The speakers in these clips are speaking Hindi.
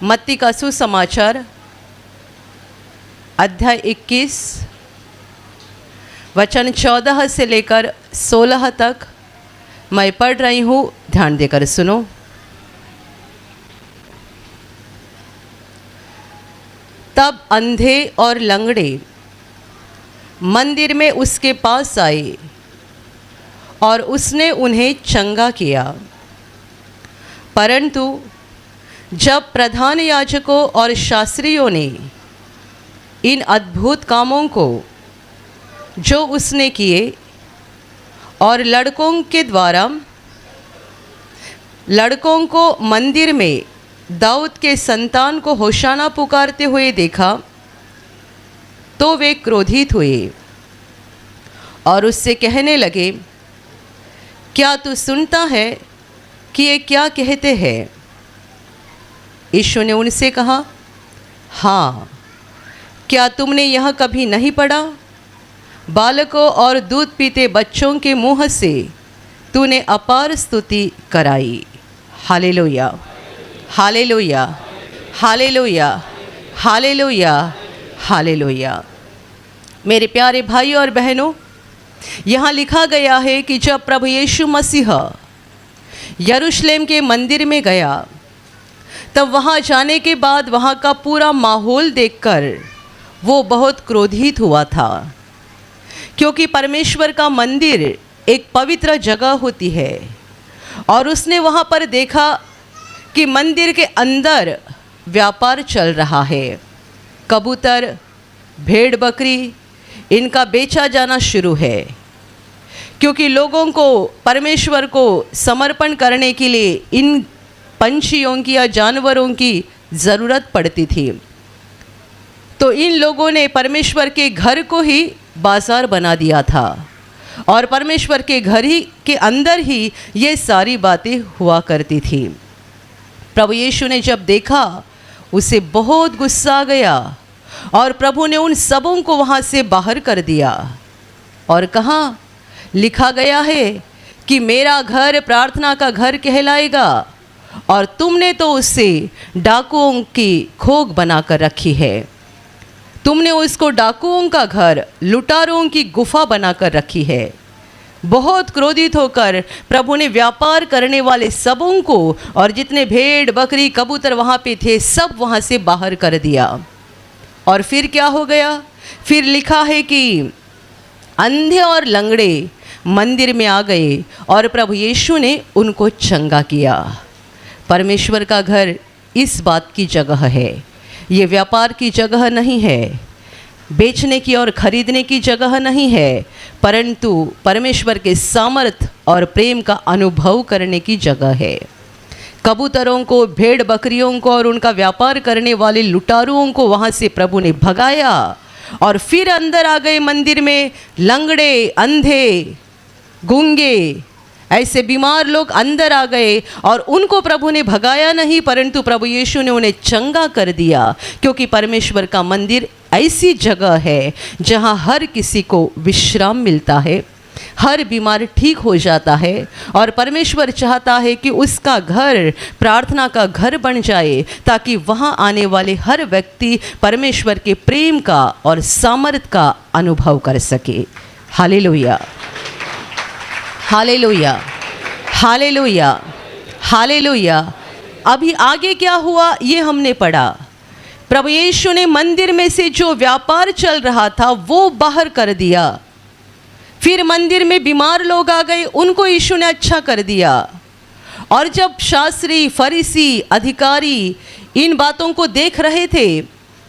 मत्ती का सुसमाचार अध्याय 21 वचन 14 से लेकर 16 तक मैं पढ़ रही हूँ, ध्यान देकर सुनो। तब अंधे और लंगड़े मंदिर में उसके पास आए और उसने उन्हें चंगा किया। परंतु जब प्रधान याजकों और शास्त्रियों ने इन अद्भुत कामों को जो उसने किए और लड़कों को मंदिर में दाऊद के संतान को होशाना पुकारते हुए देखा, तो वे क्रोधित हुए और उससे कहने लगे, क्या तू सुनता है कि ये क्या कहते हैं? यीशु ने उनसे कहा, हाँ, क्या तुमने यह कभी नहीं पढ़ा? बालकों और दूध पीते बच्चों के मुंह से तूने अपार स्तुति कराई। Hallelujah, hallelujah, hallelujah, hallelujah, hallelujah. मेरे प्यारे भाइयों और बहनों, यहाँ लिखा गया है कि जब प्रभु यीशु मसीह यरूशलेम के मंदिर में गया, तब वहाँ जाने के बाद वहाँ का पूरा माहौल देखकर वो बहुत क्रोधित हुआ था, क्योंकि परमेश्वर का मंदिर एक पवित्र जगह होती है। और उसने वहाँ पर देखा कि मंदिर के अंदर व्यापार चल रहा है। कबूतर, भेड़ बकरी, इनका बेचा जाना शुरू है, क्योंकि लोगों को परमेश्वर को समर्पण करने के लिए इन पंछियों की या जानवरों की ज़रूरत पड़ती थी। तो इन लोगों ने परमेश्वर के घर को ही बाज़ार बना दिया था और परमेश्वर के घर ही के अंदर ही ये सारी बातें हुआ करती थी। प्रभु यीशु ने जब देखा, उसे बहुत गुस्सा आ गया और प्रभु ने उन सबों को वहाँ से बाहर कर दिया और कहा, लिखा गया है कि मेरा घर प्रार्थना का घर कहलाएगा, और तुमने तो उसे डाकुओं की खोग बनाकर रखी है। तुमने उसको डाकुओं का घर, लुटारों की गुफा बनाकर रखी है। बहुत क्रोधित होकर प्रभु ने व्यापार करने वाले सबों को और जितने भेड़ बकरी कबूतर वहाँ पे थे सब वहाँ से बाहर कर दिया। और फिर क्या हो गया? फिर लिखा है कि अंधे और लंगड़े मंदिर में आ गए और प्रभु यीशु ने उनको चंगा किया। परमेश्वर का घर इस बात की जगह है, ये व्यापार की जगह नहीं है, बेचने की और खरीदने की जगह नहीं है, परंतु परमेश्वर के सामर्थ और प्रेम का अनुभव करने की जगह है। कबूतरों को, भेड़ बकरियों को और उनका व्यापार करने वाले लुटारुओं को वहाँ से प्रभु ने भगाया और फिर अंदर आ गए मंदिर में लंगड़े, अंधे, गूंगे, ऐसे बीमार लोग अंदर आ गए और उनको प्रभु ने भगाया नहीं, परंतु प्रभु यीशु ने उन्हें चंगा कर दिया, क्योंकि परमेश्वर का मंदिर ऐसी जगह है जहाँ हर किसी को विश्राम मिलता है, हर बीमार ठीक हो जाता है। और परमेश्वर चाहता है कि उसका घर प्रार्थना का घर बन जाए, ताकि वहाँ आने वाले हर व्यक्ति परमेश्वर के प्रेम का और सामर्थ का अनुभव कर सके। Hallelujah, hallelujah, hallelujah, hallelujah. अभी आगे क्या हुआ ये हमने पढ़ा। प्रभु यीशु ने मंदिर में से जो व्यापार चल रहा था वो बाहर कर दिया। फिर मंदिर में बीमार लोग आ गए, उनको यीशु ने अच्छा कर दिया। और जब शास्त्री, फरीसी, अधिकारी इन बातों को देख रहे थे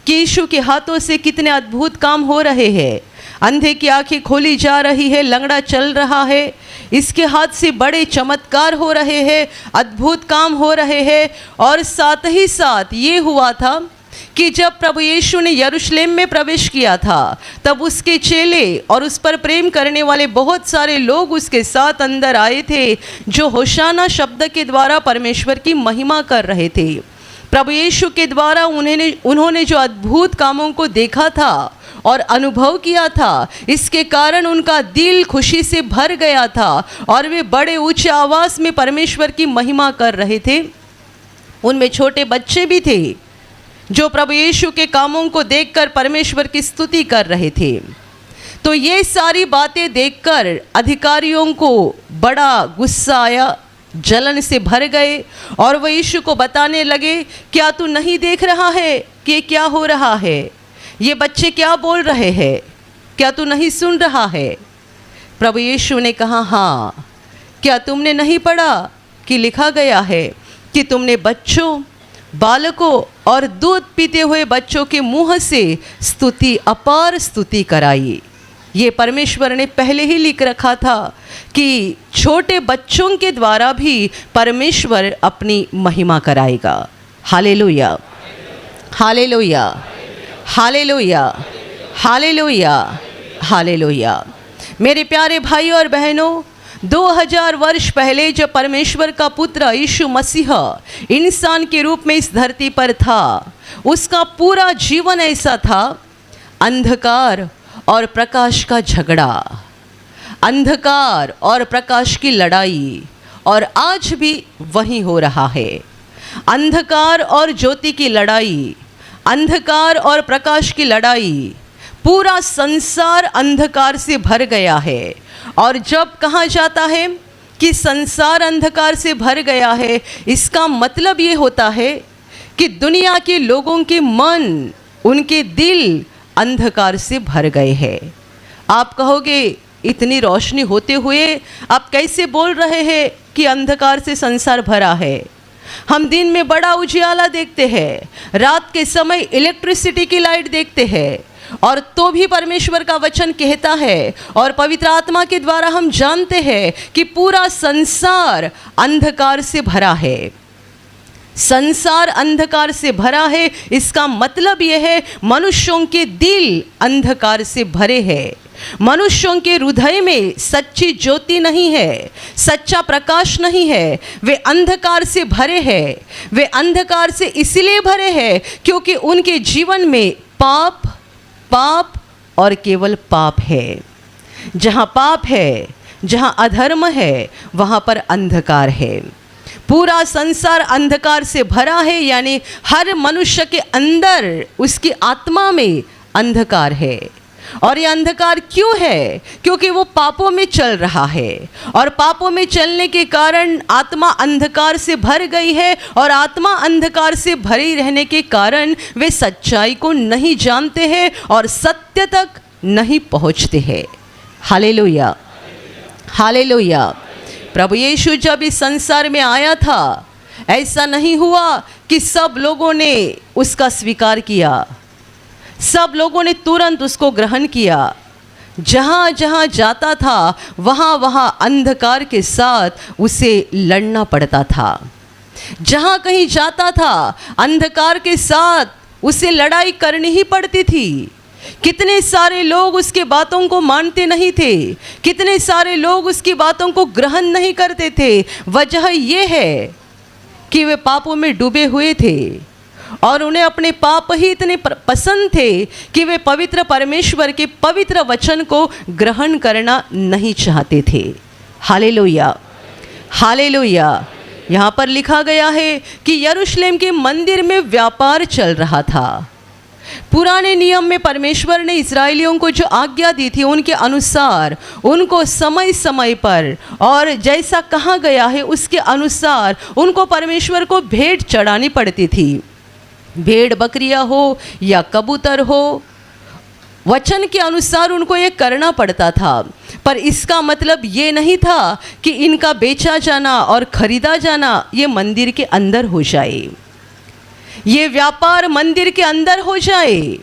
कि यीशु के हाथों से कितने अद्भुत काम हो रहे हैं, अंधे की आंखें खोली जा रही है, लंगड़ा चल रहा है, इसके हाथ से बड़े चमत्कार हो रहे हैं, अद्भुत काम हो रहे हैं। और साथ ही साथ ये हुआ था कि जब प्रभु यीशु ने यरूशलेम में प्रवेश किया था, तब उसके चेले और उस पर प्रेम करने वाले बहुत सारे लोग उसके साथ अंदर आए थे, जो होशाना शब्द के द्वारा परमेश्वर की महिमा कर रहे थे। प्रभु यीशु के द्वारा उन्होंने जो अद्भुत कामों को देखा था और अनुभव किया था, इसके कारण उनका दिल खुशी से भर गया था और वे बड़े ऊंचे आवाज़ में परमेश्वर की महिमा कर रहे थे। उनमें छोटे बच्चे भी थे जो प्रभु यीशु के कामों को देखकर परमेश्वर की स्तुति कर रहे थे। तो ये सारी बातें देखकर अधिकारियों को बड़ा गुस्सा आया, जलन से भर गए और वह यीशु को बताने लगे, क्या तू नहीं देख रहा है कि क्या हो रहा है? ये बच्चे क्या बोल रहे हैं? क्या तू नहीं सुन रहा है? प्रभु यीशु ने कहा, हाँ, क्या तुमने नहीं पढ़ा कि लिखा गया है कि तुमने बच्चों, बालकों और दूध पीते हुए बच्चों के मुंह से स्तुति, अपार स्तुति कराई। ये परमेश्वर ने पहले ही लिख रखा था कि छोटे बच्चों के द्वारा भी परमेश्वर अपनी महिमा कराएगा। Hallelujah, hallelujah, hallelujah, hallelujah, hallelujah. मेरे प्यारे भाई और बहनों, 2000 वर्ष पहले जब परमेश्वर का पुत्र यीशु मसीह इंसान के रूप में इस धरती पर था, उसका पूरा जीवन ऐसा था, अंधकार और प्रकाश का झगड़ा, अंधकार और प्रकाश की लड़ाई, और आज भी वही हो रहा है। अंधकार और ज्योति की लड़ाई, अंधकार और प्रकाश की लड़ाई, पूरा संसार अंधकार से भर गया है। और जब कहा जाता है कि संसार अंधकार से भर गया है, इसका मतलब ये होता है कि दुनिया के लोगों के मन, उनके दिल अंधकार से भर गए हैं। आप कहोगे, इतनी रोशनी होते हुए आप कैसे बोल रहे हैं कि अंधकार से संसार भरा है? हम दिन में बड़ा उजियाला देखते हैं, रात के समय इलेक्ट्रिसिटी की लाइट देखते हैं, और तो भी परमेश्वर का वचन कहता है और पवित्र आत्मा के द्वारा हम जानते हैं कि पूरा संसार अंधकार से भरा है। संसार अंधकार से भरा है, इसका मतलब यह है मनुष्यों के दिल अंधकार से भरे हैं। मनुष्यों के हृदय में सच्ची ज्योति नहीं है, सच्चा प्रकाश नहीं है, वे अंधकार से भरे हैं। वे अंधकार से इसलिए भरे हैं क्योंकि उनके जीवन में पाप, पाप और केवल पाप है। जहाँ पाप है, जहाँ अधर्म है, वहाँ पर अंधकार है। पूरा संसार अंधकार से भरा है, यानी हर मनुष्य के अंदर, उसकी आत्मा में अंधकार है। और ये अंधकार क्यों है? क्योंकि वो पापों में चल रहा है, और पापों में चलने के कारण आत्मा अंधकार से भर गई है, और आत्मा अंधकार से भरी रहने के कारण वे सच्चाई को नहीं जानते हैं और सत्य तक नहीं पहुंचते हैं। Hallelujah, hallelujah. प्रभु यीशु जब इस संसार में आया था, ऐसा नहीं हुआ कि सब लोगों ने उसका स्वीकार किया, सब लोगों ने तुरंत उसको ग्रहण किया। जहाँ जहाँ जाता था वहाँ वहाँ अंधकार के साथ उसे लड़ना पड़ता था। जहाँ कहीं जाता था अंधकार के साथ उसे लड़ाई करनी ही पड़ती थी। कितने सारे लोग उसकी बातों को मानते नहीं थे, कितने सारे लोग उसकी बातों को ग्रहण नहीं करते थे। वजह यह है कि वे पापों में डूबे हुए थे और उन्हें अपने पाप ही इतने पसंद थे कि वे पवित्र परमेश्वर के पवित्र वचन को ग्रहण करना नहीं चाहते थे। Hallelujah, hallelujah. यहाँ पर लिखा गया है कि यरूशलेम के मंदिर में व्यापार चल रहा था। पुराने नियम में परमेश्वर ने इस्राएलियों को जो आज्ञा दी थी, उनके अनुसार उनको समय समय पर और जैसा कहा गया है उसके अनुसार उनको परमेश्वर को भेंट चढ़ानी पड़ती थी। भेड़ बकरियां हो या कबूतर हो, वचन के अनुसार उनको ये करना पड़ता था। पर इसका मतलब ये नहीं था कि इनका बेचा जाना और खरीदा जाना ये मंदिर के अंदर हो जाए, ये व्यापार मंदिर के अंदर हो जाए।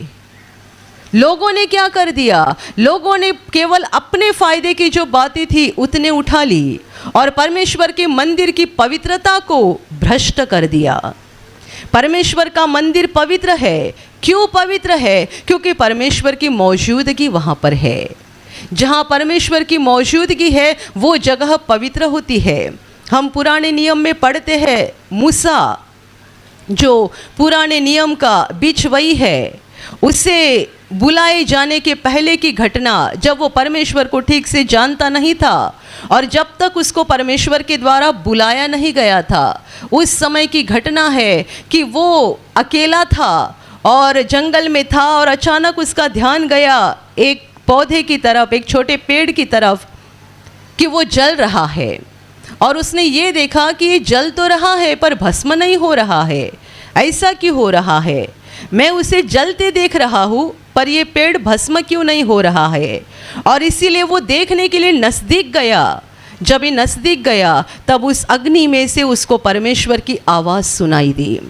लोगों ने क्या कर दिया? लोगों ने केवल अपने फायदे की जो बातें थी उतने उठा ली और परमेश्वर के मंदिर की पवित्रता को भ्रष्ट कर दिया। परमेश्वर का मंदिर पवित्र है। क्यों पवित्र है? क्योंकि परमेश्वर की मौजूदगी वहाँ पर है। जहाँ परमेश्वर की मौजूदगी है वो जगह पवित्र होती है। हम पुराने नियम में पढ़ते हैं, मूसा जो पुराने नियम का बिचवई है, उसे बुलाए जाने के पहले की घटना, जब वो परमेश्वर को ठीक से जानता नहीं था और जब तक उसको परमेश्वर के द्वारा बुलाया नहीं गया था, उस समय की घटना है कि वो अकेला था और जंगल में था और अचानक उसका ध्यान गया एक पौधे की तरफ, एक छोटे पेड़ की तरफ कि वो जल रहा है और उसने ये देखा कि ये जल तो रहा है पर भस्म नहीं हो रहा है। ऐसा क्यों हो रहा है? मैं उसे जलते देख रहा हूँ पर ये पेड़ भस्म क्यों नहीं हो रहा है? और इसीलिए वो देखने के लिए नज़दीक गया। जब ये नज़दीक गया तब उस अग्नि में से उसको परमेश्वर की आवाज़ सुनाई दी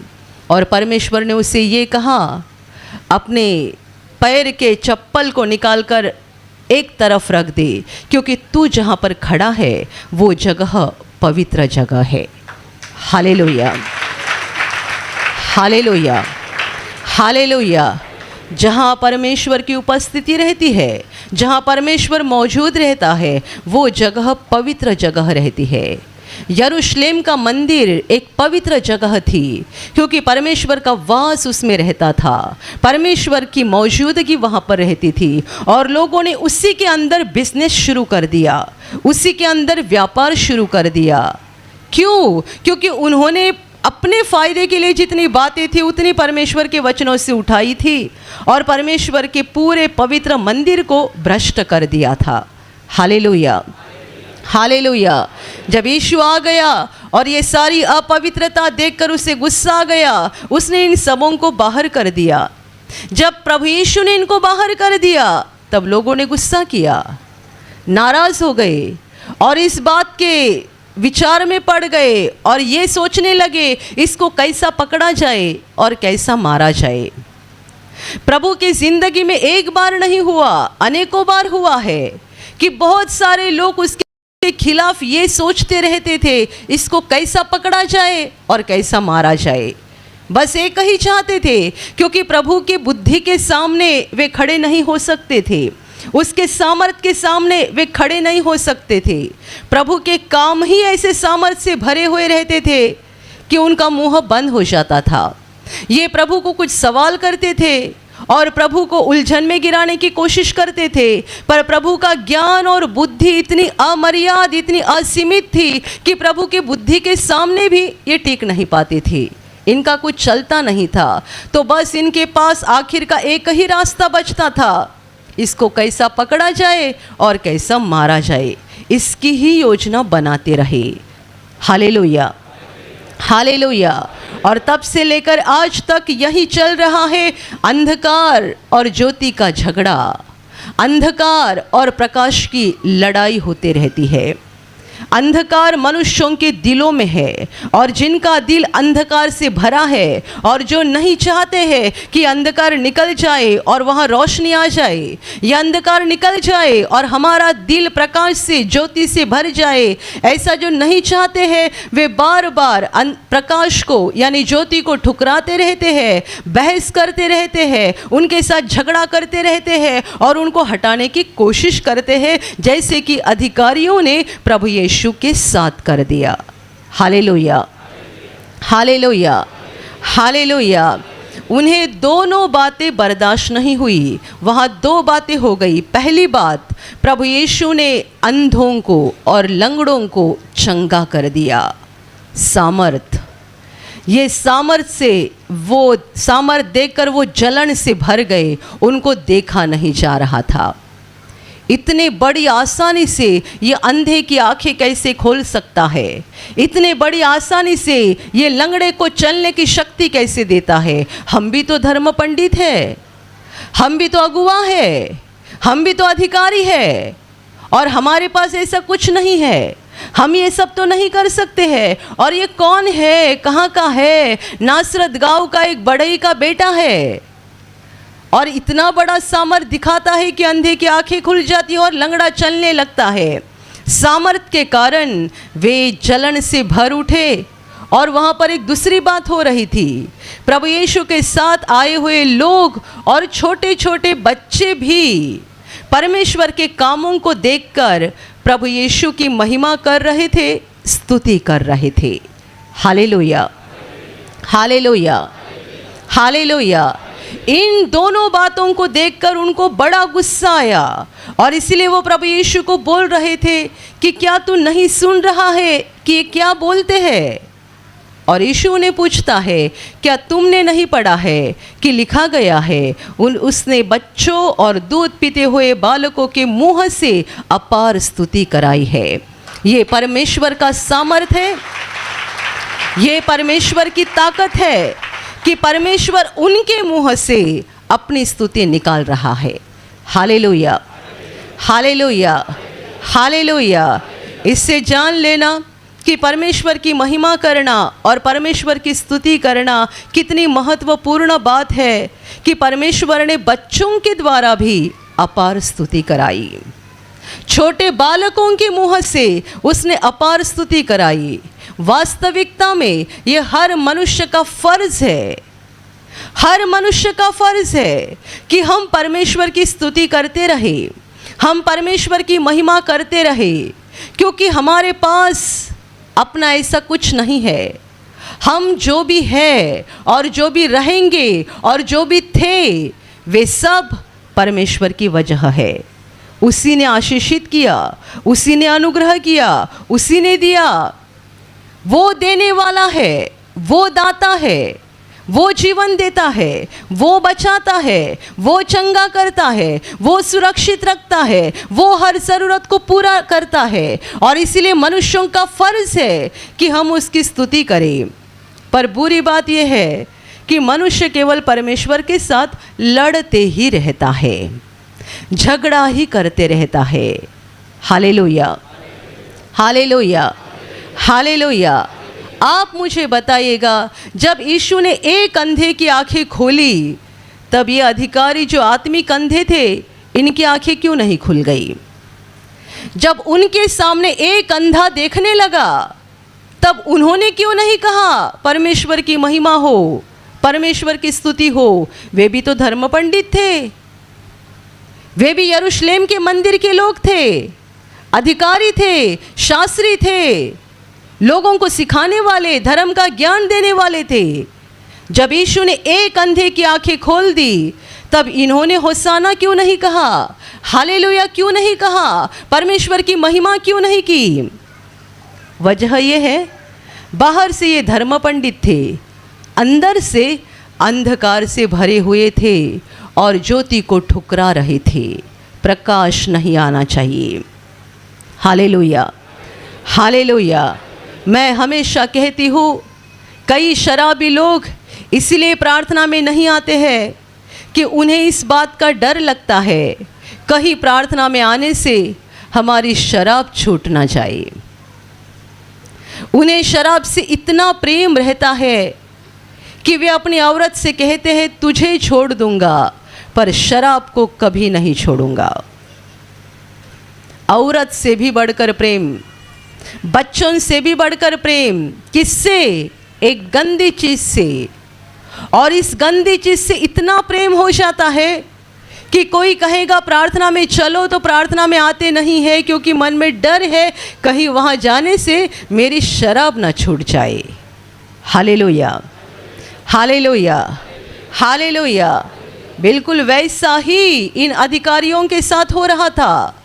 और परमेश्वर ने उसे ये कहा, अपने पैर के चप्पल को निकालकर एक तरफ रख दे, क्योंकि तू जहाँ पर खड़ा है वो जगह पवित्र जगह है। Hallelujah, hallelujah, hallelujah. जहाँ परमेश्वर की उपस्थिति रहती है, जहाँ परमेश्वर मौजूद रहता है, वो जगह पवित्र जगह रहती है। यरूशलेम का मंदिर एक पवित्र जगह थी क्योंकि परमेश्वर का वास उसमें रहता था, परमेश्वर की मौजूदगी वहाँ पर रहती थी और लोगों ने उसी के अंदर बिजनेस शुरू कर दिया, उसी के अंदर व्यापार शुरू कर दिया। क्यों? क्योंकि उन्होंने अपने फ़ायदे के लिए जितनी बातें थी उतनी परमेश्वर के वचनों से उठाई थी और परमेश्वर के पूरे पवित्र मंदिर को भ्रष्ट कर दिया था। Hallelujah, hallelujah. जब यीशु आ गया और ये सारी अपवित्रता देखकर उसे गुस्सा आ गया, उसने इन सबों को बाहर कर दिया। जब प्रभु यीशु ने इनको बाहर कर दिया तब लोगों ने गुस्सा किया, नाराज़ हो गए और इस बात के विचार में पड़ गए और ये सोचने लगे इसको कैसा पकड़ा जाए और कैसा मारा जाए। प्रभु की ज़िंदगी में एक बार नहीं हुआ, अनेकों बार हुआ है कि बहुत सारे लोग उसके खिलाफ ये सोचते रहते थे इसको कैसा पकड़ा जाए और कैसा मारा जाए। बस एक ही चाहते थे, क्योंकि प्रभु की बुद्धि के सामने वे खड़े नहीं हो सकते थे, उसके सामर्थ के सामने वे खड़े नहीं हो सकते थे। प्रभु के काम ही ऐसे सामर्थ से भरे हुए रहते थे कि उनका मुंह बंद हो जाता था। ये प्रभु को कुछ सवाल करते थे और प्रभु को उलझन में गिराने की कोशिश करते थे, पर प्रभु का ज्ञान और बुद्धि इतनी अमर्याद, इतनी असीमित थी कि प्रभु के बुद्धि के सामने भी ये टिक नहीं पाती थी, इनका कुछ चलता नहीं था। तो बस इनके पास आखिर का एक ही रास्ता बचता था, इसको कैसा पकड़ा जाए और कैसा मारा जाए, इसकी ही योजना बनाते रहे। Hallelujah, hallelujah. और तब से लेकर आज तक यही चल रहा है, अंधकार और ज्योति का झगड़ा, अंधकार और प्रकाश की लड़ाई होते रहती है। अंधकार मनुष्यों के दिलों में है और जिनका दिल अंधकार से भरा है और जो नहीं चाहते हैं कि अंधकार निकल जाए और वहाँ रोशनी आ जाए, या अंधकार निकल जाए और हमारा दिल प्रकाश से, ज्योति से भर जाए, ऐसा जो नहीं चाहते हैं वे बार बार प्रकाश को यानी ज्योति को ठुकराते रहते हैं, बहस करते रहते हैं, उनके साथ झगड़ा करते रहते हैं और उनको हटाने की कोशिश करते हैं, जैसे कि अधिकारियों ने प्रभु यीशु के साथ कर दिया। Hallelujah, hallelujah, hallelujah. उन्हें दोनों बातें बर्दाश्त नहीं हुई, वहाँ दो बातें हो गई। पहली बात, प्रभु यीशु ने अंधों को और लंगड़ों को चंगा कर दिया। सामर्थ, ये सामर्थ से, वो सामर्थ देखकर वो जलन से भर गए, उनको देखा नहीं जा रहा था। इतने बड़ी आसानी से ये अंधे की आंखें कैसे खोल सकता है, इतने बड़ी आसानी से ये लंगड़े को चलने की शक्ति कैसे देता है। हम भी तो धर्म पंडित है, हम भी तो अगुवा है, हम भी तो अधिकारी है और हमारे पास ऐसा कुछ नहीं है, हम ये सब तो नहीं कर सकते हैं। और ये कौन है, कहाँ का है? नासरत गांव का एक बढ़ई का बेटा है और इतना बड़ा सामर्थ दिखाता है कि अंधे की आंखें खुल जाती है और लंगड़ा चलने लगता है। सामर्थ के कारण वे जलन से भर उठे। और वहाँ पर एक दूसरी बात हो रही थी, प्रभु यीशु के साथ आए हुए लोग और छोटे छोटे बच्चे भी परमेश्वर के कामों को देखकर प्रभु यीशु की महिमा कर रहे थे, स्तुति कर रहे थे। Hallelujah, hallelujah, hallelujah. इन दोनों बातों को देखकर उनको बड़ा गुस्सा आया और इसीलिए वो प्रभु यीशु को बोल रहे थे कि क्या तू नहीं सुन रहा है कि ये क्या बोलते हैं। और यीशु उन्हें पूछता है, क्या तुमने नहीं पढ़ा है कि लिखा गया है, उसने बच्चों और दूध पीते हुए बालकों के मुंह से अपार स्तुति कराई है। ये परमेश्वर का सामर्थ है, ये परमेश्वर की ताकत है कि परमेश्वर उनके मुंह से अपनी स्तुति निकाल रहा है। Hallelujah, hallelujah, hallelujah. इससे जान लेना कि परमेश्वर की महिमा करना और परमेश्वर की स्तुति करना कितनी महत्वपूर्ण बात है कि परमेश्वर ने बच्चों के द्वारा भी अपार स्तुति कराई। छोटे बालकों के मुंह से उसने अपार स्तुति कराई। वास्तविकता में यह हर मनुष्य का फर्ज है, हर मनुष्य का फर्ज है कि हम परमेश्वर की स्तुति करते रहे, हम परमेश्वर की महिमा करते रहे, क्योंकि हमारे पास अपना ऐसा कुछ नहीं है। हम जो भी है और जो भी रहेंगे और जो भी थे, वे सब परमेश्वर की वजह है। उसी ने आशीषित किया, उसी ने अनुग्रह किया, उसी ने दिया। वो देने वाला है, वो दाता है, वो जीवन देता है, वो बचाता है, वो चंगा करता है, वो सुरक्षित रखता है, वो हर ज़रूरत को पूरा करता है। और इसीलिए मनुष्यों का फर्ज है कि हम उसकी स्तुति करें। पर बुरी बात यह है कि मनुष्य केवल परमेश्वर के साथ लड़ते ही रहता है, झगड़ा ही करते रहता है। Hallelujah, hallelujah, hallelujah. आप मुझे बताइएगा, जब यीशु ने एक अंधे की आंखें खोली, तब ये अधिकारी जो आत्मिक अंधे थे, इनकी आंखें क्यों नहीं खुल गई? जब उनके सामने एक अंधा देखने लगा, तब उन्होंने क्यों नहीं कहा परमेश्वर की महिमा हो, परमेश्वर की स्तुति हो? वे भी तो धर्म पंडित थे, वे भी यरूशलेम के मंदिर के लोग थे, अधिकारी थे, शास्त्री थे, लोगों को सिखाने वाले, धर्म का ज्ञान देने वाले थे। जब यीशु ने एक अंधे की आंखें खोल दी, तब इन्होंने होसाना क्यों नहीं कहा, हालेलुया क्यों नहीं कहा, परमेश्वर की महिमा क्यों नहीं की? वजह यह है, बाहर से ये धर्म पंडित थे, अंदर से अंधकार से भरे हुए थे और ज्योति को ठुकरा रहे थे। प्रकाश नहीं आना चाहिए। Hallelujah, hallelujah. मैं हमेशा कहती हूँ, कई शराबी लोग इसलिए प्रार्थना में नहीं आते हैं कि उन्हें इस बात का डर लगता है कहीं प्रार्थना में आने से हमारी शराब छूट ना जाए। उन्हें शराब से इतना प्रेम रहता है कि वे अपनी औरत से कहते हैं, तुझे छोड़ दूंगा पर शराब को कभी नहीं छोड़ूंगा। औरत से भी बढ़कर प्रेम, बच्चों से भी बढ़कर प्रेम, किससे? एक गंदी चीज से। और इस गंदी चीज से इतना प्रेम हो जाता है कि कोई कहेगा प्रार्थना में चलो, तो प्रार्थना में आते नहीं है क्योंकि मन में डर है कहीं वहां जाने से मेरी शराब ना छूट जाए। Hallelujah, hallelujah, hallelujah. बिल्कुल वैसा ही इन अधिकारियों के साथ हो रहा था।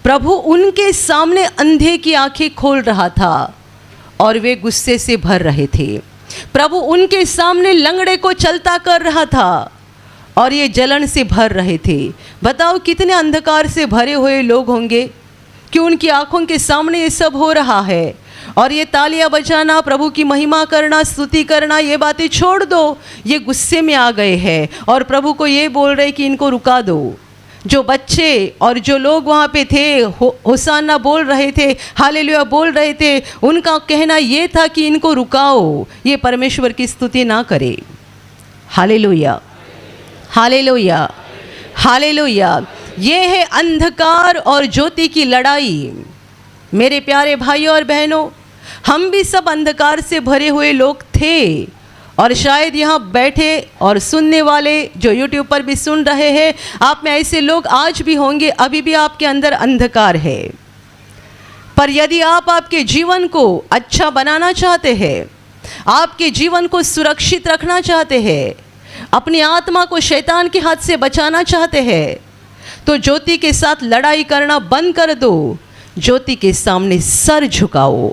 प्रभु उनके सामने अंधे की आंखें खोल रहा था और वे गुस्से से भर रहे थे। प्रभु उनके सामने लंगड़े को चलता कर रहा था और ये जलन से भर रहे थे। बताओ कितने अंधकार से भरे हुए लोग होंगे कि उनकी आंखों के सामने ये सब हो रहा है। और ये तालियां बजाना, प्रभु की महिमा करना, स्तुति करना, ये बातें छोड़ दो, ये गुस्से में आ गए हैं और प्रभु को ये बोल रहे कि इनको रुका दो। जो बच्चे और जो लोग वहाँ पे थे, होसाना बोल रहे थे, हालेलुया बोल रहे थे, उनका कहना ये था कि इनको रुकाओ, ये परमेश्वर की स्तुति ना करे। Hallelujah, hallelujah, hallelujah. ये है अंधकार और ज्योति की लड़ाई। मेरे प्यारे भाइयों और बहनों, हम भी सब अंधकार से भरे हुए लोग थे और शायद यहाँ बैठे और सुनने वाले जो यूट्यूब पर भी सुन रहे हैं, आप में ऐसे लोग आज भी होंगे, अभी भी आपके अंदर अंधकार है। पर यदि आप आपके जीवन को अच्छा बनाना चाहते हैं, आपके जीवन को सुरक्षित रखना चाहते हैं, अपनी आत्मा को शैतान के हाथ से बचाना चाहते हैं तो ज्योति के साथ लड़ाई करना बंद कर दो। ज्योति के सामने सर झुकाओ,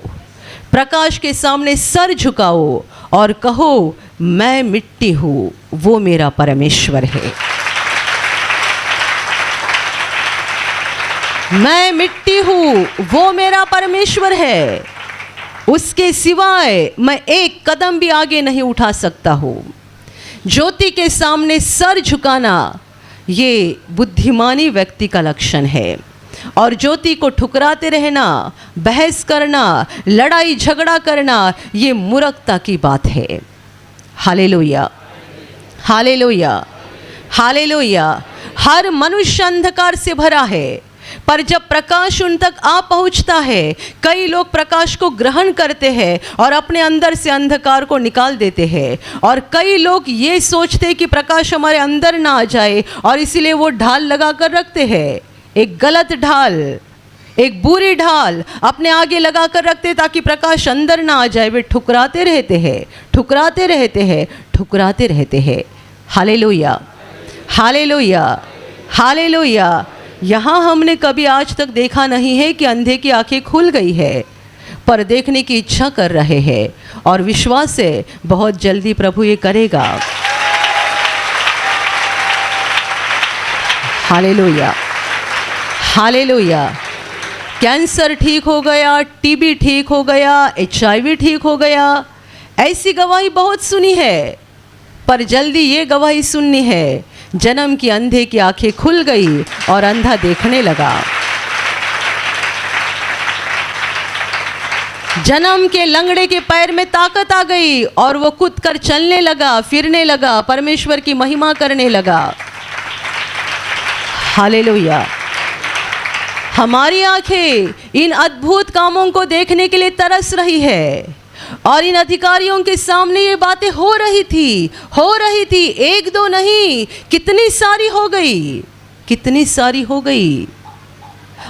प्रकाश के सामने सर झुकाओ और कहो मैं मिट्टी हूँ, वो मेरा परमेश्वर है। मैं मिट्टी हूँ, वो मेरा परमेश्वर है। उसके सिवाय मैं एक कदम भी आगे नहीं उठा सकता हूँ। ज्योति के सामने सर झुकाना ये बुद्धिमानी व्यक्ति का लक्षण है, और ज्योति को ठुकराते रहना, बहस करना, लड़ाई झगड़ा करना ये मूर्खता की बात है। Hallelujah, hallelujah, hallelujah. हर मनुष्य अंधकार से भरा है, पर जब प्रकाश उन तक आ पहुंचता है, कई लोग प्रकाश को ग्रहण करते हैं और अपने अंदर से अंधकार को निकाल देते हैं। और कई लोग ये सोचते हैं कि प्रकाश हमारे अंदर ना आ जाए, और इसीलिए वो ढाल लगा कर रखते हैं, एक गलत ढाल, एक बुरी ढाल अपने आगे लगा कर रखते ताकि प्रकाश अंदर ना आ जाए। वे ठुकराते रहते हैं, ठुकराते रहते हैं, ठुकराते रहते हैं। Hallelujah, hallelujah, hallelujah. यहाँ हमने कभी आज तक देखा नहीं है कि अंधे की आंखें खुल गई है, पर देखने की इच्छा कर रहे हैं, और विश्वास है बहुत जल्दी प्रभु ये करेगा। Hallelujah, hallelujah. कैंसर ठीक हो गया, टीबी ठीक हो गया, HIV ठीक हो गया, ऐसी गवाही बहुत सुनी है, पर जल्दी ये गवाही सुननी है, जन्म की अंधे की आंखें खुल गई और अंधा देखने लगा। जन्म के लंगड़े के पैर में ताकत आ गई और वो कूद कर चलने लगा, फिरने लगा, परमेश्वर की महिमा करने लगा। हालेलुया। हमारी आंखें इन अद्भुत कामों को देखने के लिए तरस रही है, और इन अधिकारियों के सामने ये बातें हो रही थी, एक दो नहीं, कितनी सारी हो गई, कितनी सारी हो गई।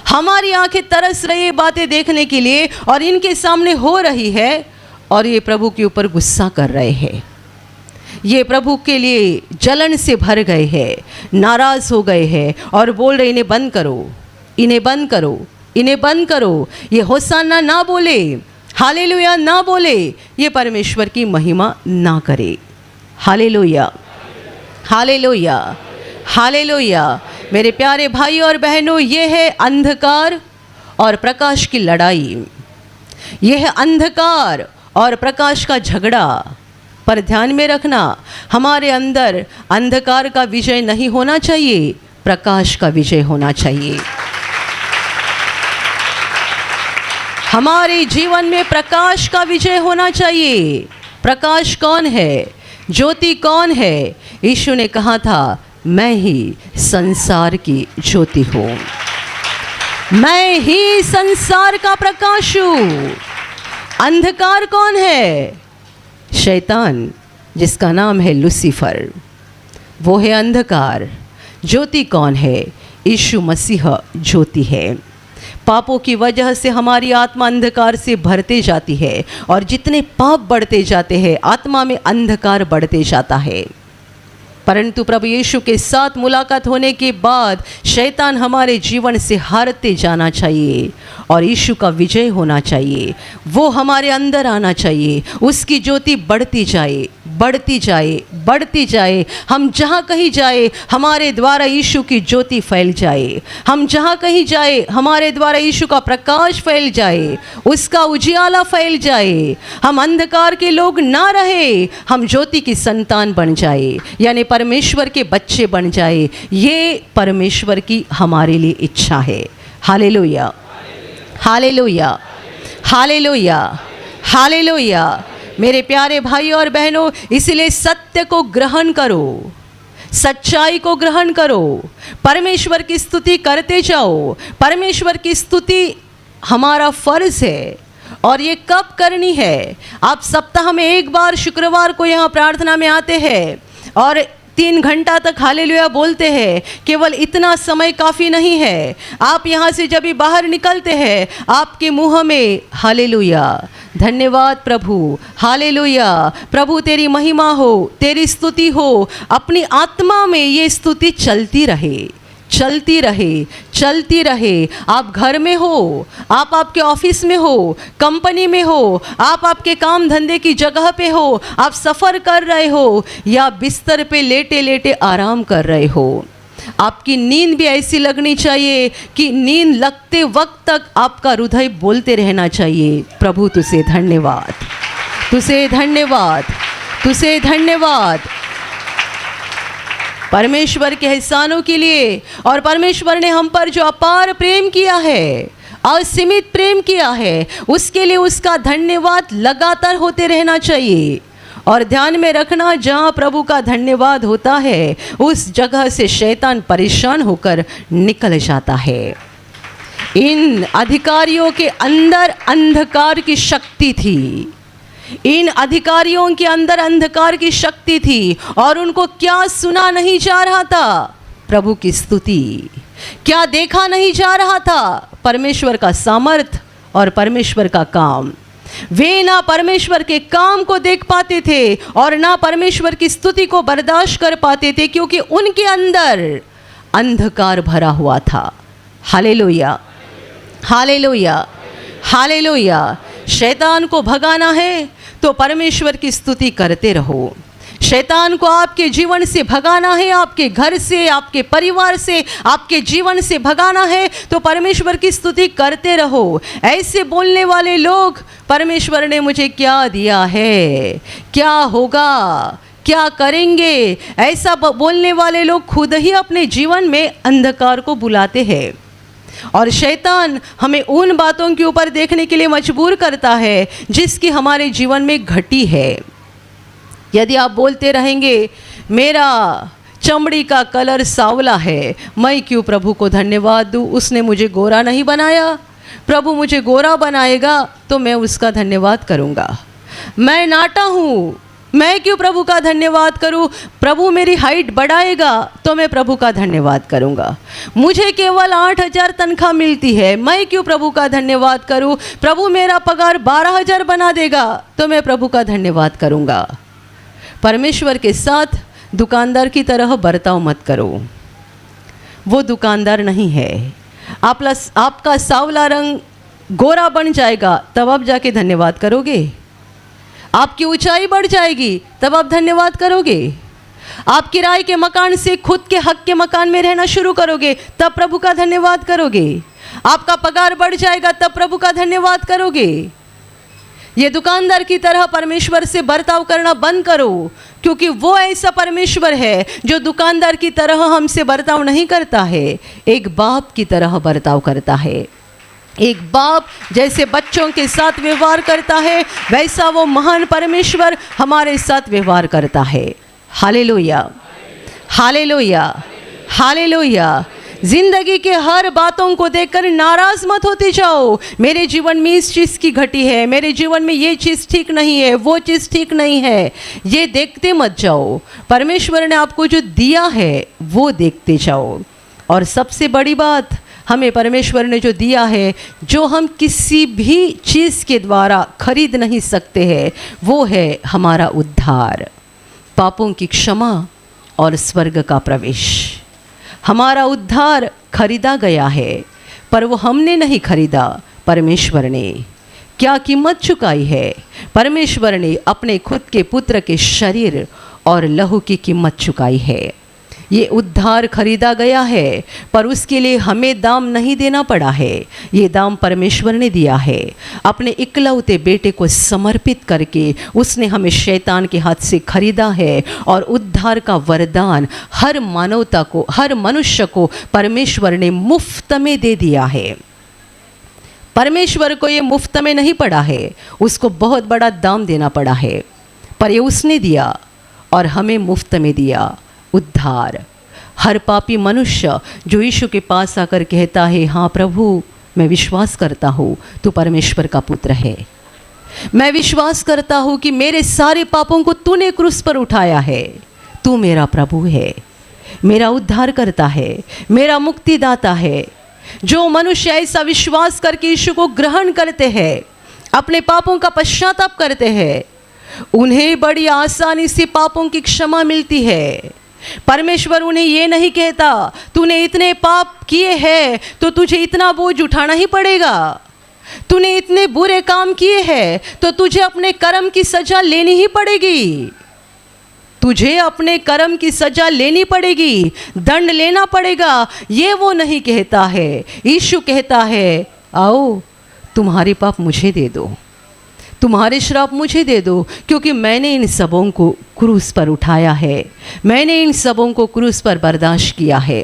हमारी आंखें तरस रही है बातें देखने के लिए, और इनके सामने हो रही है, और ये प्रभु के ऊपर गुस्सा कर रहे हैं। ये प्रभु के लिए जलन से भर गए हैं, नाराज हो गए हैं, और बोल रहे इन्हें बंद करो, इन्हें बंद करो, इन्हें बंद करो। ये होसाना ना बोले, हालेलुया ना बोले, ये परमेश्वर की महिमा ना करे। Hallelujah, hallelujah, hallelujah. मेरे प्यारे भाई और बहनों, ये है अंधकार और प्रकाश की लड़ाई, ये है अंधकार और प्रकाश का झगड़ा। पर ध्यान में रखना, हमारे अंदर अंधकार का विजय नहीं होना चाहिए, प्रकाश का विजय होना चाहिए। हमारे जीवन में प्रकाश का विजय होना चाहिए। प्रकाश कौन है? ज्योति कौन है? यीशु ने कहा था, मैं ही संसार की ज्योति हूँ, मैं ही संसार का प्रकाश हूँ। अंधकार कौन है? शैतान, जिसका नाम है लूसीफर, वो है अंधकार। ज्योति कौन है? यीशु मसीह ज्योति है। पापों की वजह से हमारी आत्मा अंधकार से भरते जाती है, और जितने पाप बढ़ते जाते हैं, आत्मा में अंधकार बढ़ते जाता है। परंतु प्रभु यीशु के साथ मुलाकात होने के बाद शैतान हमारे जीवन से हारते जाना चाहिए, और यीशु का विजय होना चाहिए। वो हमारे अंदर आना चाहिए, उसकी ज्योति बढ़ती जाए, बढ़ती जाए, बढ़ती जाए। हम जहाँ कहीं जाए, हमारे द्वारा यीशु की ज्योति फैल जाए। हम जहाँ कहीं जाए, हमारे द्वारा यीशु का प्रकाश फैल जाए, उसका उजियाला फैल जाए। हम अंधकार के लोग ना रहे, हम ज्योति की संतान बन जाए, यानी परमेश्वर के बच्चे बन जाए। ये परमेश्वर की हमारे लिए इच्छा है। Hallelujah, hallelujah, hallelujah, hallelujah. मेरे प्यारे भाई और बहनों, इसलिए सत्य को ग्रहण करो, सच्चाई को ग्रहण करो, परमेश्वर की स्तुति करते जाओ। परमेश्वर की स्तुति हमारा फर्ज है, और ये कब करनी है? आप सप्ताह में एक बार शुक्रवार को यहाँ प्रार्थना में आते हैं, और 3 घंटा तक हालेलुया बोलते हैं, केवल इतना समय काफ़ी नहीं है। आप यहाँ से जब भी बाहर निकलते हैं, आपके मुंह में हालेलुया, धन्यवाद प्रभु, हालेलुया, प्रभु तेरी महिमा हो, तेरी स्तुति हो, अपनी आत्मा में ये स्तुति चलती रहे, चलती रहे, चलती रहे। आप घर में हो, आप आपके ऑफिस में हो, कंपनी में हो, आप आपके काम धंधे की जगह पे हो, आप सफ़र कर रहे हो या बिस्तर पे लेटे लेटे आराम कर रहे हो, आपकी नींद भी ऐसी लगनी चाहिए कि नींद लगते वक्त तक आपका हृदय बोलते रहना चाहिए, प्रभु तुझे धन्यवाद, तुझे धन्यवाद, तुझे धन्यवाद, परमेश्वर के एहसानों के लिए। और परमेश्वर ने हम पर जो अपार प्रेम किया है, असीमित प्रेम किया है, उसके लिए उसका धन्यवाद लगातार होते रहना चाहिए। और ध्यान में रखना, जहाँ प्रभु का धन्यवाद होता है उस जगह से शैतान परेशान होकर निकल जाता है। इन अधिकारियों के अंदर अंधकार की शक्ति थी, इन अधिकारियों के अंदर अंधकार की शक्ति थी और उनको क्या सुना नहीं जा रहा था? प्रभु की स्तुति। क्या देखा नहीं जा रहा था? परमेश्वर का सामर्थ और परमेश्वर का काम। वे ना परमेश्वर के काम को देख पाते थे और ना परमेश्वर की स्तुति को बर्दाश्त कर पाते थे, क्योंकि उनके अंदर अंधकार भरा हुआ था। Hallelujah, hallelujah, hallelujah. शैतान को भगाना है तो परमेश्वर की स्तुति करते रहो। शैतान को आपके जीवन से भगाना है, आपके घर से, आपके परिवार से, आपके जीवन से भगाना है तो परमेश्वर की स्तुति करते रहो। ऐसे बोलने वाले लोग, परमेश्वर ने मुझे क्या दिया है, क्या होगा, क्या करेंगे, ऐसा बोलने वाले लोग खुद ही अपने जीवन में अंधकार को बुलाते हैं। और शैतान हमें उन बातों के ऊपर देखने के लिए मजबूर करता है जिसकी हमारे जीवन में घटी है। यदि आप बोलते रहेंगे मेरा चमड़ी का कलर सांवला है, मैं क्यों प्रभु को धन्यवाद दूँ, उसने मुझे गोरा नहीं बनाया, प्रभु मुझे गोरा बनाएगा तो मैं उसका धन्यवाद करूँगा। मैं नाटा हूँ, मैं क्यों प्रभु का धन्यवाद करूं, प्रभु मेरी हाइट बढ़ाएगा तो मैं प्रभु का धन्यवाद करूंगा। मुझे केवल 8,000 तनख्वाह मिलती है, मैं क्यों प्रभु का धन्यवाद करूं, प्रभु मेरा पगार 12,000 बना देगा तो मैं प्रभु का धन्यवाद करूंगा। परमेश्वर के साथ दुकानदार की तरह बर्ताव मत करो, वो दुकानदार नहीं है। आपका सांवला रंग गोरा बन जाएगा तब आप जाके धन्यवाद करोगे। आपकी ऊंचाई बढ़ जाएगी तब आप धन्यवाद करोगे। आप किराए के मकान से खुद के हक के मकान में रहना शुरू करोगे तब प्रभु का धन्यवाद करोगे। आपका पगार बढ़ जाएगा तब प्रभु का धन्यवाद करोगे। ये दुकानदार की तरह परमेश्वर से बर्ताव करना बंद करो, क्योंकि वो ऐसा परमेश्वर है जो दुकानदार की तरह हमसे बर्ताव नहीं करता है, एक बाप की तरह बर्ताव करता है। एक बाप जैसे बच्चों के साथ व्यवहार करता है, वैसा वो महान परमेश्वर हमारे साथ व्यवहार करता है। Hallelujah, hallelujah, hallelujah. जिंदगी के हर बातों को देखकर नाराज मत होते जाओ, मेरे जीवन में इस चीज़ की घटी है, मेरे जीवन में ये चीज़ ठीक नहीं है, वो चीज़ ठीक नहीं है, ये देखते मत जाओ। परमेश्वर ने आपको जो दिया है वो देखते जाओ। और सबसे बड़ी बात, हमें परमेश्वर ने जो दिया है, जो हम किसी भी चीज़ के द्वारा खरीद नहीं सकते हैं, वो है हमारा उद्धार, पापों की क्षमा और स्वर्ग का प्रवेश। हमारा उद्धार खरीदा गया है, पर वो हमने नहीं खरीदा, परमेश्वर ने। क्या कीमत चुकाई है? परमेश्वर ने अपने खुद के पुत्र के शरीर और लहू की कीमत चुकाई है। ये उद्धार खरीदा गया है, पर उसके लिए हमें दाम नहीं देना पड़ा है, ये दाम परमेश्वर ने दिया है। अपने इकलौते बेटे को समर्पित करके उसने हमें शैतान के हाथ से खरीदा है और उद्धार का वरदान हर मानवता को, हर मनुष्य को परमेश्वर ने मुफ्त में दे दिया है। परमेश्वर को ये मुफ्त में नहीं पड़ा है, उसको बहुत बड़ा दाम देना पड़ा है, पर ये उसने दिया और हमें मुफ्त में दिया उद्धार। हर पापी मनुष्य जो यीशु के पास आकर कहता है, हाँ प्रभु मैं विश्वास करता हूँ तू परमेश्वर का पुत्र है, मैं विश्वास करता हूँ कि मेरे सारे पापों को तूने क्रूस पर उठाया है, तू मेरा प्रभु है, मेरा उद्धार करता है, मेरा मुक्तिदाता है। जो मनुष्य ऐसा विश्वास करके यीशु को ग्रहण करते हैं, अपने पापों का पश्चाताप करते हैं, उन्हें बड़ी आसानी से पापों की क्षमा मिलती है। परमेश्वर उन्हें ये नहीं कहता तूने इतने पाप किए हैं तो तुझे इतना बोझ उठाना ही पड़ेगा, तूने इतने बुरे काम किए हैं तो तुझे अपने कर्म की सजा लेनी ही पड़ेगी, तुझे अपने कर्म की सजा लेनी पड़ेगी, दंड लेना पड़ेगा। ये वो नहीं कहता है। यीशु कहता है आओ तुम्हारे पाप मुझे दे दो, तुम्हारे श्राप मुझे दे दो, क्योंकि मैंने इन सबों को क्रूस पर उठाया है, मैंने इन सबों को क्रूस पर बर्दाश्त किया है।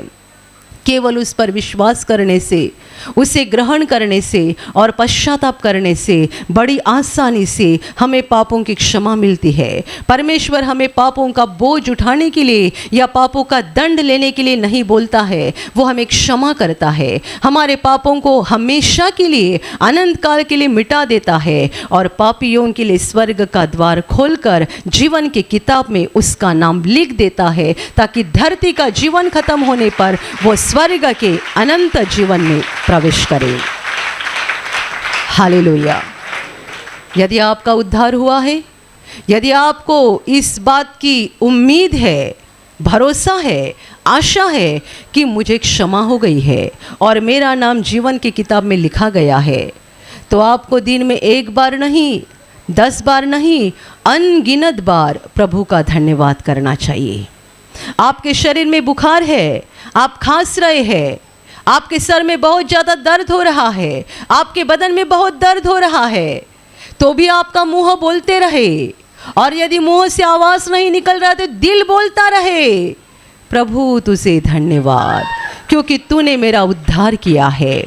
केवल उस पर विश्वास करने से, उसे ग्रहण करने से और पश्चाताप करने से बड़ी आसानी से हमें पापों की क्षमा मिलती है। परमेश्वर हमें पापों का बोझ उठाने के लिए या पापों का दंड लेने के लिए नहीं बोलता है, वो हमें क्षमा करता है, हमारे पापों को हमेशा के लिए, अनंत काल के लिए मिटा देता है और पापियों के लिए स्वर्ग का द्वार खोलकर जीवन की किताब में उसका नाम लिख देता है, ताकि धरती का जीवन खत्म होने पर वो स्वर्ग के अनंत जीवन में प्रवेश करें। हालेलुया। यदि आपका उद्धार हुआ है, यदि आपको इस बात की उम्मीद है, भरोसा है, आशा है कि मुझे क्षमा हो गई है और मेरा नाम जीवन की किताब में लिखा गया है, तो आपको दिन में एक बार नहीं, 10 बार नहीं, अनगिनत बार प्रभु का धन्यवाद करना चाहिए। आपके शरीर में बुखार है, आप खांस रहे हैं, आपके सर में बहुत ज़्यादा दर्द हो रहा है, आपके बदन में बहुत दर्द हो रहा है, तो भी आपका मुंह बोलते रहे, और यदि मुंह से आवाज़ नहीं निकल रहा तो दिल बोलता रहे प्रभु तुझे धन्यवाद, क्योंकि तूने मेरा उद्धार किया है।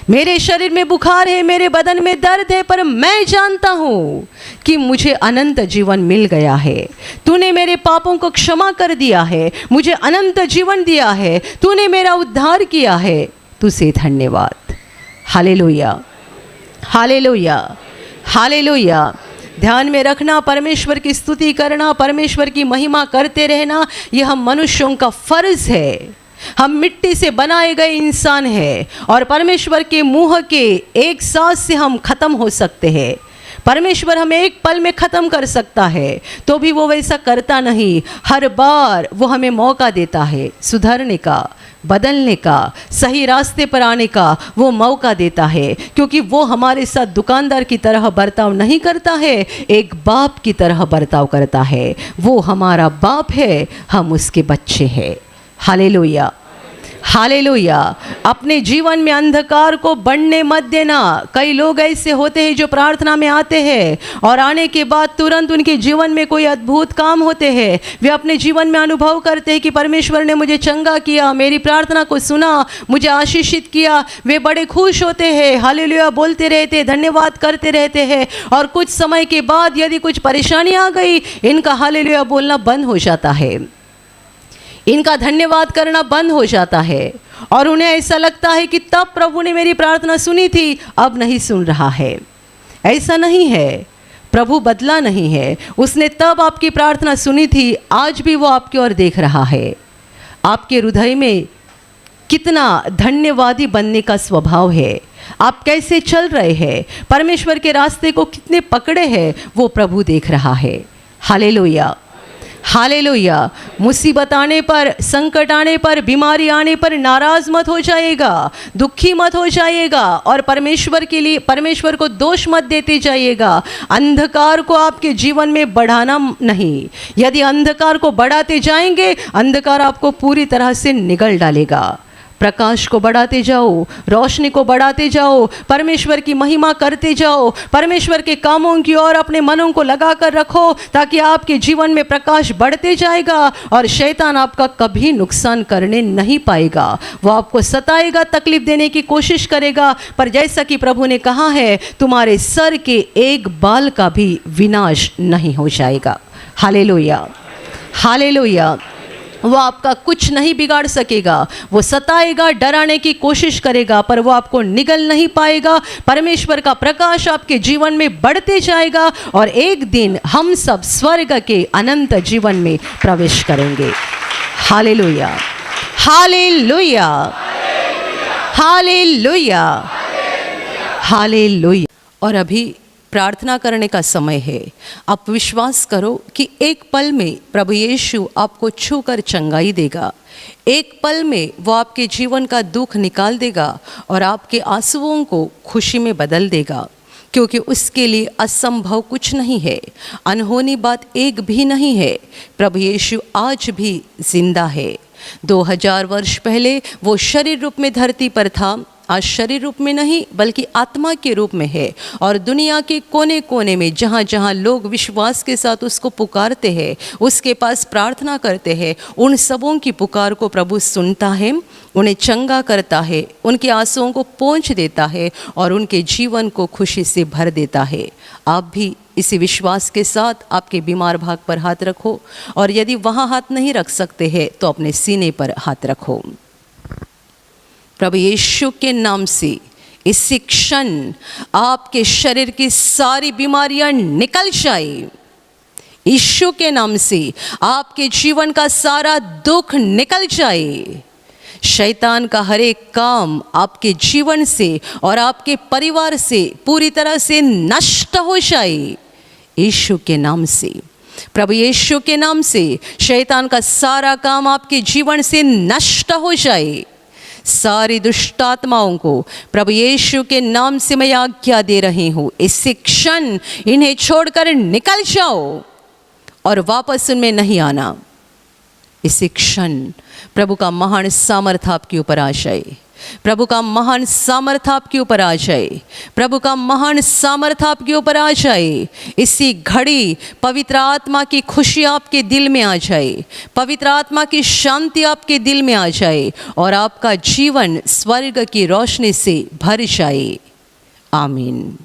मेरे शरीर में बुखार है, मेरे बदन में दर्द है, पर मैं जानता हूँ कि मुझे अनंत जीवन मिल गया है। तूने मेरे पापों को क्षमा कर दिया है, मुझे अनंत जीवन दिया है, तूने मेरा उद्धार किया है, तुझे धन्यवाद। Hallelujah, hallelujah, hallelujah. ध्यान में रखना, परमेश्वर की स्तुति करना, परमेश्वर की महिमा करते रहना, यह हम मनुष्यों का फर्ज है। हम मिट्टी से बनाए गए इंसान हैं और परमेश्वर के मुंह के एक सांस से हम खत्म हो सकते हैं। परमेश्वर हमें एक पल में ख़त्म कर सकता है, तो भी वो वैसा करता नहीं। हर बार वो हमें मौका देता है सुधरने का, बदलने का, सही रास्ते पर आने का वो मौका देता है, क्योंकि वो हमारे साथ दुकानदार की तरह बर्ताव नहीं करता है, एक बाप की तरह बर्ताव करता है। वो हमारा बाप है, हम उसके बच्चे हैं। Hallelujah, hallelujah. अपने जीवन में अंधकार को बढ़ने मत देना। कई लोग ऐसे होते हैं जो प्रार्थना में आते हैं और आने के बाद तुरंत उनके जीवन में कोई अद्भुत काम होते हैं। वे अपने जीवन में अनुभव करते हैं कि परमेश्वर ने मुझे चंगा किया, मेरी प्रार्थना को सुना, मुझे आशीषित किया। वे बड़े खुश होते हैं, हालेलुया बोलते रहते, धन्यवाद करते रहते हैं, और कुछ समय के बाद यदि कुछ परेशानी आ गई, इनका हालेलुया बोलना बंद हो जाता है, इनका धन्यवाद करना बंद हो जाता है, और उन्हें ऐसा लगता है कि तब प्रभु ने मेरी प्रार्थना सुनी थी, अब नहीं सुन रहा है। ऐसा नहीं है, प्रभु बदला नहीं है। उसने तब आपकी प्रार्थना सुनी थी, आज भी वो आपकी ओर देख रहा है। आपके हृदय में कितना धन्यवादी बनने का स्वभाव है, आप कैसे चल रहे हैं, परमेश्वर के रास्ते को कितने पकड़े हैं, वो प्रभु देख रहा है। Hallelujah, hallelujah. मुसीबत आने पर, संकट आने पर, बीमारी आने पर नाराज मत हो जाइएगा, दुखी मत हो जाइएगा, और परमेश्वर के लिए, परमेश्वर को दोष मत देते जाइएगा। अंधकार को आपके जीवन में बढ़ाना नहीं। यदि अंधकार को बढ़ाते जाएंगे, अंधकार आपको पूरी तरह से निगल डालेगा। प्रकाश को बढ़ाते जाओ, रोशनी को बढ़ाते जाओ, परमेश्वर की महिमा करते जाओ, परमेश्वर के कामों की ओर अपने मनों को लगा कर रखो, ताकि आपके जीवन में प्रकाश बढ़ते जाएगा और शैतान आपका कभी नुकसान करने नहीं पाएगा। वो आपको सताएगा, तकलीफ देने की कोशिश करेगा, पर जैसा कि प्रभु ने कहा है, तुम्हारे सर के एक बाल का भी विनाश नहीं हो जाएगा। Hallelujah, hallelujah. वो आपका कुछ नहीं बिगाड़ सकेगा। वो सताएगा, डराने की कोशिश करेगा, पर वो आपको निगल नहीं पाएगा। परमेश्वर का प्रकाश आपके जीवन में बढ़ते जाएगा और एक दिन हम सब स्वर्ग के अनंत जीवन में प्रवेश करेंगे। Hallelujah, hallelujah, hallelujah, hallelujah. और अभी प्रार्थना करने का समय है। आप विश्वास करो कि एक पल में प्रभु यीशु आपको छूकर चंगाई देगा। एक पल में वो आपके जीवन का दुख निकाल देगा और आपके आंसुओं को खुशी में बदल देगा, क्योंकि उसके लिए असंभव कुछ नहीं है, अनहोनी बात एक भी नहीं है। प्रभु यीशु आज भी जिंदा है। 2000 वर्ष पहले वो शरीर रूप में धरती पर था, आज शरीर रूप में नहीं बल्कि आत्मा के रूप में है। और दुनिया के कोने कोने में जहाँ जहाँ लोग विश्वास के साथ उसको पुकारते हैं, उसके पास प्रार्थना करते हैं, उन सबों की पुकार को प्रभु सुनता है, उन्हें चंगा करता है, उनके आंसुओं को पोंछ देता है और उनके जीवन को खुशी से भर देता है। आप भी इसी विश्वास के साथ आपके बीमार भाग पर हाथ रखो, और यदि वहाँ हाथ नहीं रख सकते हैं तो अपने सीने पर हाथ रखो। प्रभु यीशु के नाम से इसी क्षण आपके शरीर की सारी बीमारियां निकल जाए। यीशु के नाम से आपके जीवन का सारा दुख निकल जाए। शैतान का हर एक काम आपके जीवन से और आपके परिवार से पूरी तरह से नष्ट हो जाए। यीशु के नाम से, प्रभु यीशु के नाम से शैतान का सारा काम आपके जीवन से नष्ट हो जाए। सारी दुष्ट आत्माओं को प्रभु यीशु के नाम से मैं आज्ञा दे रही हूँ, इसी क्षण इन्हें छोड़कर निकल जाओ और वापस उनमें नहीं आना। इसी क्षण प्रभु का महान सामर्थ्य आपके ऊपर आ जाए। प्रभु का महान सामर्थ्य आपके ऊपर आ जाए। प्रभु का महान सामर्थ्य आपके ऊपर आ जाए। इसी घड़ी पवित्र आत्मा की खुशी आपके दिल में आ जाए, पवित्र आत्मा की शांति आपके दिल में आ जाए और आपका जीवन स्वर्ग की रोशनी से भर जाए। आमीन।